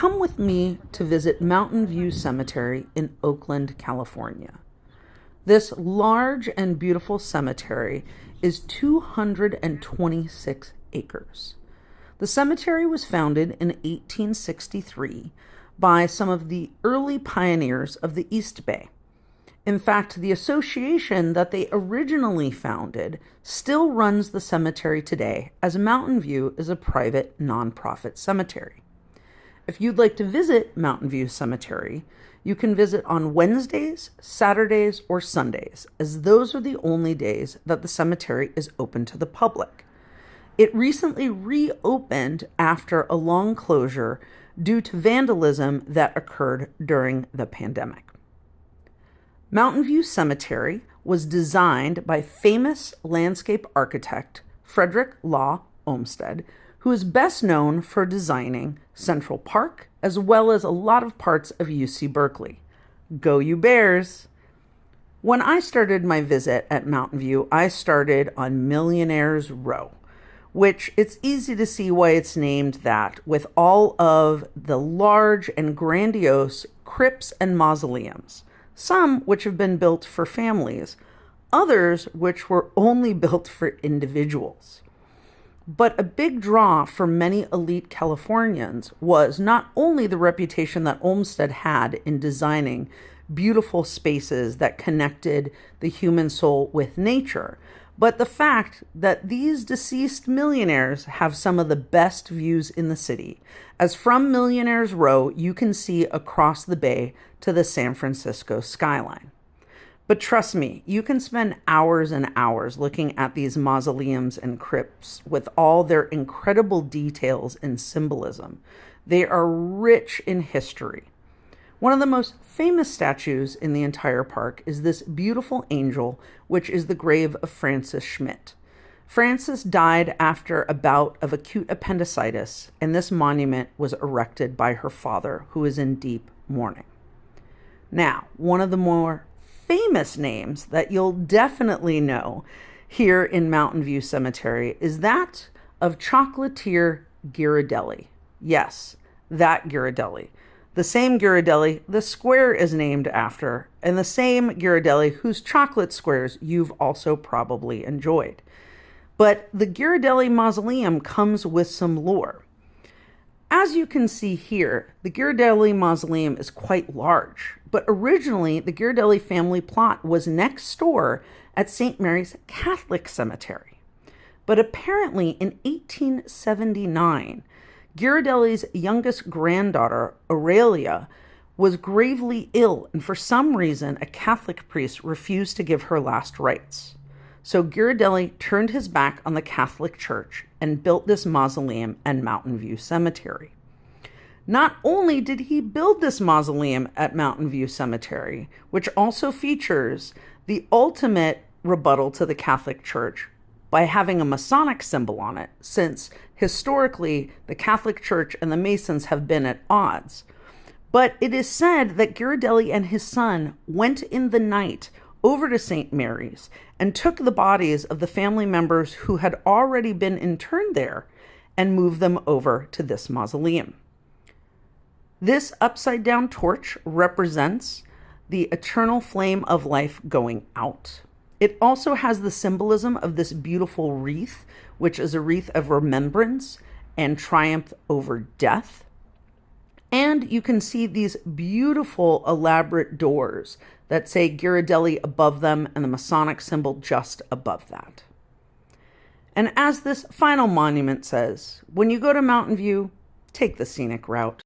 come with me to visit Mountain View Cemetery in Oakland, California. This large and beautiful cemetery is 226 acres. The cemetery was founded in 1863 by some of the early pioneers of the East Bay. In fact, the association that they originally founded still runs the cemetery today, as Mountain View is a private nonprofit cemetery. If you'd like to visit Mountain View Cemetery, you can visit on Wednesdays, Saturdays, or Sundays, as those are the only days that the cemetery is open to the public. It recently reopened after a long closure due to vandalism that occurred during the pandemic. Mountain View Cemetery was designed by famous landscape architect Frederick Law Olmsted, who is best known for designing Central Park as well as a lot of parts of UC Berkeley. Go you Bears! When I started my visit at Mountain View, I started on Millionaires Row, which it's easy to see why it's named that, with all of the large and grandiose crypts and mausoleums, some which have been built for families, others which were only built for individuals. But a big draw for many elite Californians was not only the reputation that Olmsted had in designing beautiful spaces that connected the human soul with nature, but the fact that these deceased millionaires have some of the best views in the city, as from Millionaires Row you can see across the bay to the San Francisco skyline. But trust me, you can spend hours and hours looking at these mausoleums and crypts with all their incredible details and symbolism. They are rich in history. One of the most famous statues in the entire park is this beautiful angel, which is the grave of Frances Schmidt. Frances died after a bout of acute appendicitis, and this monument was erected by her father, who is in deep mourning. Now, one of the more famous names that you'll definitely know here in Mountain View Cemetery is that of chocolatier Ghirardelli. Yes, that Ghirardelli. The same Ghirardelli the square is named after, and the same Ghirardelli whose chocolate squares you've also probably enjoyed. But the Ghirardelli Mausoleum comes with some lore. As you can see here, the Ghirardelli Mausoleum is quite large, but originally the Ghirardelli family plot was next door at St. Mary's Catholic Cemetery. But apparently in 1879, Ghirardelli's youngest granddaughter, Aurelia, was gravely ill, and for some reason a Catholic priest refused to give her last rites. So Ghirardelli turned his back on the Catholic Church and built this mausoleum and Mountain View Cemetery. Not only did he build this mausoleum at Mountain View Cemetery, which also features the ultimate rebuttal to the Catholic Church by having a Masonic symbol on it, since historically the Catholic Church and the Masons have been at odds. But it is said that Ghirardelli and his son went in the night over to St. Mary's and took the bodies of the family members who had already been interned there and moved them over to this mausoleum. This upside down torch represents the eternal flame of life going out. It also has the symbolism of this beautiful wreath, which is a wreath of remembrance and triumph over death. And you can see these beautiful, elaborate doors that say Ghirardelli above them and the Masonic symbol just above that. And as this final monument says, when you go to Mountain View, take the scenic route.